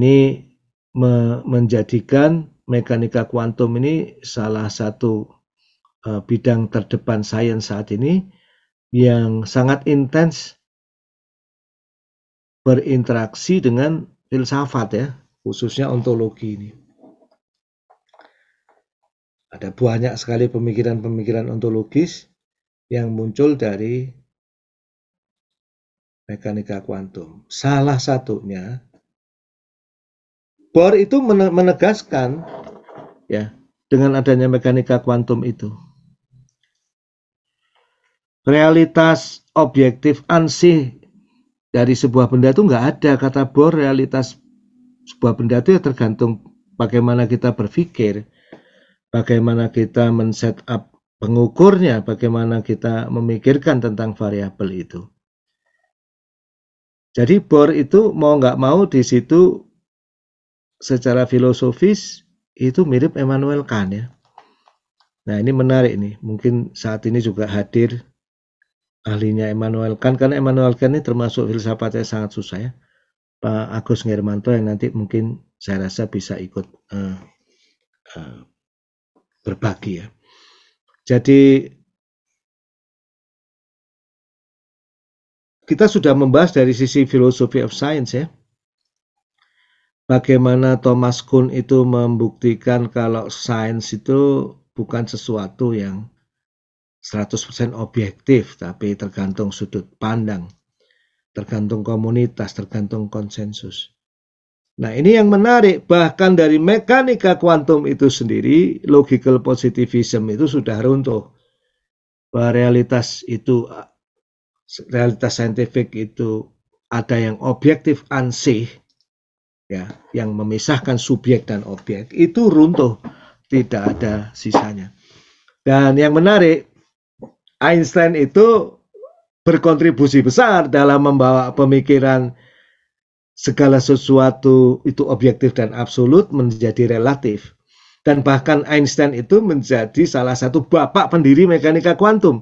ini menjadikan mekanika kuantum ini salah satu bidang terdepan sains saat ini yang sangat intens berinteraksi dengan filsafat ya, khususnya ontologi ini. Ada banyak sekali pemikiran-pemikiran ontologis yang muncul dari mekanika kuantum. Salah satunya, Bohr itu menegaskan ya, dengan adanya mekanika kuantum itu, realitas objektif ansih dari sebuah benda itu nggak ada. Kata Bohr, realitas sebuah benda itu ya tergantung bagaimana kita berpikir, bagaimana kita men-set up pengukurnya, bagaimana kita memikirkan tentang variabel itu. Jadi Bohr itu mau nggak mau di situ secara filosofis itu mirip Immanuel Kant ya. Nah ini menarik nih, mungkin saat ini juga hadir ahlinya Immanuel Kant, karena Immanuel Kant ini termasuk filsafatnya sangat susah ya. Pak Agus Ngirmanto yang nanti mungkin saya rasa bisa ikut berbagi ya. Jadi kita sudah membahas dari sisi philosophy of science ya. Bagaimana Thomas Kuhn itu membuktikan kalau sains itu bukan sesuatu yang 100% objektif, tapi tergantung sudut pandang, tergantung komunitas, tergantung konsensus. Nah ini yang menarik, bahkan dari mekanika kuantum itu sendiri, logical positivism itu sudah runtuh. Bahwa realitas saintifik itu ada yang objektif ansih, ya, yang memisahkan subjek dan objek, itu runtuh, tidak ada sisanya. Dan yang menarik, Einstein itu berkontribusi besar dalam membawa pemikiran segala sesuatu itu objektif dan absolut menjadi relatif. Dan bahkan Einstein itu menjadi salah satu bapak pendiri mekanika kuantum.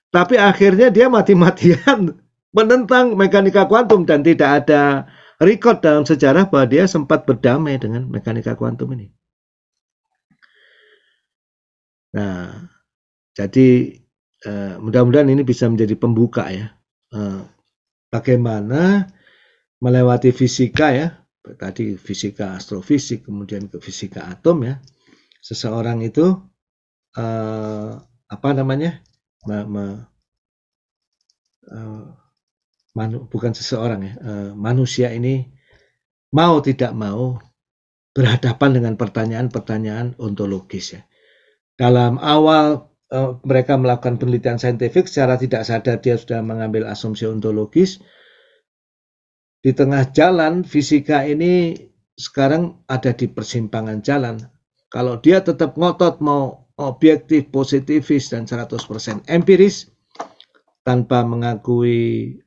Tapi akhirnya dia mati-matian menentang mekanika kuantum dan tidak ada record dalam sejarah bahwa dia sempat berdamai dengan mekanika kuantum ini. Nah, jadi mudah-mudahan ini bisa menjadi pembuka ya. Bagaimana melewati fisika ya, tadi fisika astrofisik, kemudian ke fisika atom ya. Seseorang itu bukan seseorang ya, manusia ini mau tidak mau berhadapan dengan pertanyaan-pertanyaan ontologis ya. Dalam awal mereka melakukan penelitian saintifik, secara tidak sadar dia sudah mengambil asumsi ontologis. Di tengah jalan fisika ini sekarang ada di persimpangan jalan. Kalau dia tetap ngotot mau objektif, positivis, dan 100% empiris tanpa mengakui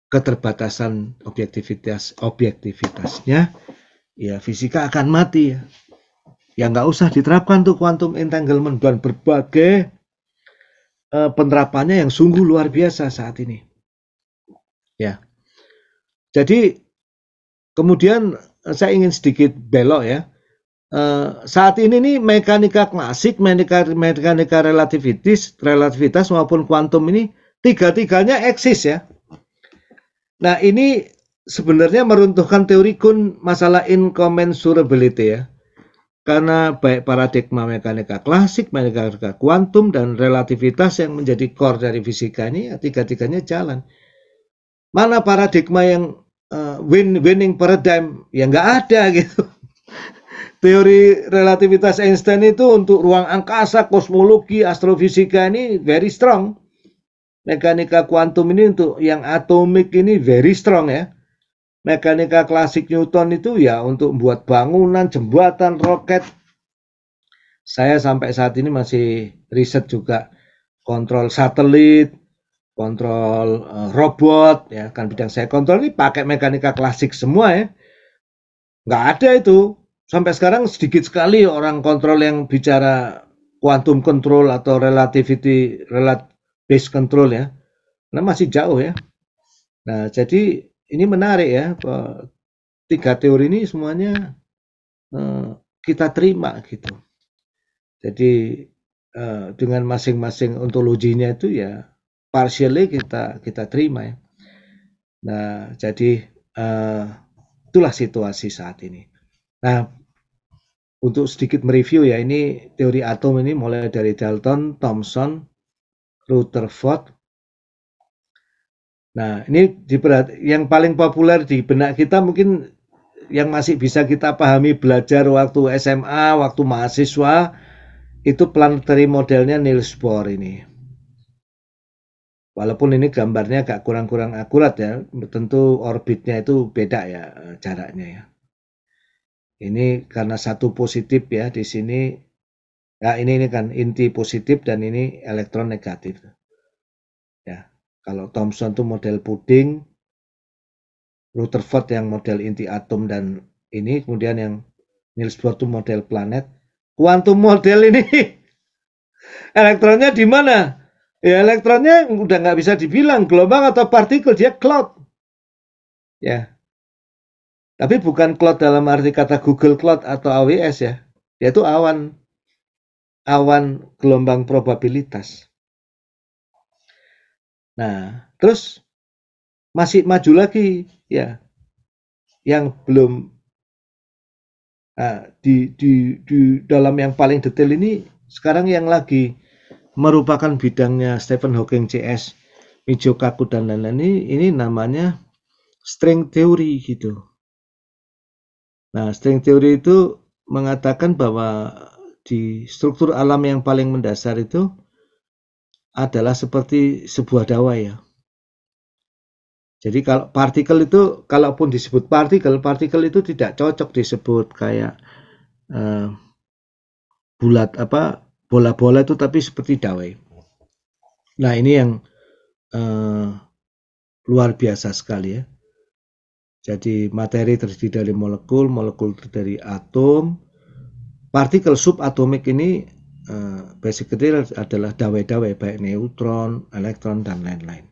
keterbatasan objektivitasnya, ya fisika akan mati ya. Ya nggak usah diterapkan tuh quantum entanglement dan berbagai penerapannya yang sungguh luar biasa saat ini. Ya. Jadi kemudian saya ingin sedikit belok ya. Saat ini nih mekanika klasik, mekanika relativitas maupun kuantum ini tiga-tiganya eksis ya. Nah ini sebenarnya meruntuhkan teori Kuhn masalah incommensurability ya. Karena baik paradigma mekanika klasik, mekanika kuantum, dan relativitas yang menjadi core dari fisika ini, ya, tiga-tiganya jalan. Mana paradigma yang winning paradigm? Ya nggak ada gitu. Teori relativitas Einstein itu untuk ruang angkasa, kosmologi, astrofisika ini very strong. Mekanika kuantum ini untuk yang atomik ini very strong ya. Mekanika klasik Newton itu ya untuk membuat bangunan, jembatan, roket. Saya sampai saat ini masih riset juga kontrol satelit, kontrol robot, ya kan bidang saya kontrol ini pakai mekanika klasik semua ya. Nggak ada itu. Sampai sekarang sedikit sekali orang kontrol yang bicara quantum control atau relativity based control ya. Nah masih jauh ya. Nah jadi ini menarik ya, tiga teori ini semuanya kita terima gitu. Jadi dengan masing-masing ontologinya itu ya partially kita terima ya. Nah, jadi itulah situasi saat ini. Nah, untuk sedikit mereview ya, ini teori atom ini mulai dari Dalton, Thomson, Rutherford. Nah, ini yang paling populer di benak kita mungkin yang masih bisa kita pahami belajar waktu SMA, waktu mahasiswa, itu planetary modelnya Niels Bohr ini. Walaupun ini gambarnya agak kurang-kurang akurat ya, tentu orbitnya itu beda ya jaraknya ya. Ini karena satu positif ya di sini. Ya ini kan inti positif dan ini elektron negatif. Ya, kalau Thomson itu model puding, Rutherford yang model inti atom dan ini, kemudian yang Niels Bohr itu model planet. Quantum model ini elektronnya di mana? Ya elektronnya udah nggak bisa dibilang gelombang atau partikel, dia cloud. Ya, tapi bukan cloud dalam arti kata Google Cloud atau AWS ya. Dia itu awan gelombang probabilitas. Nah, terus masih maju lagi ya, yang belum di dalam yang paling detail ini sekarang yang lagi merupakan bidangnya Stephen Hawking, CS, Michio Kaku dan lain-lain ini namanya string theory gitu. Nah, string theory itu mengatakan bahwa di struktur alam yang paling mendasar itu adalah seperti sebuah dawai ya. Jadi kalau partikel itu, kalaupun disebut partikel itu tidak cocok disebut kayak bulat bola-bola itu, tapi seperti dawai. Nah ini yang luar biasa sekali ya. Jadi materi terdiri dari molekul terdiri dari atom, partikel subatomik ini basically adalah dawai-dawai baik neutron, elektron dan lain-lain.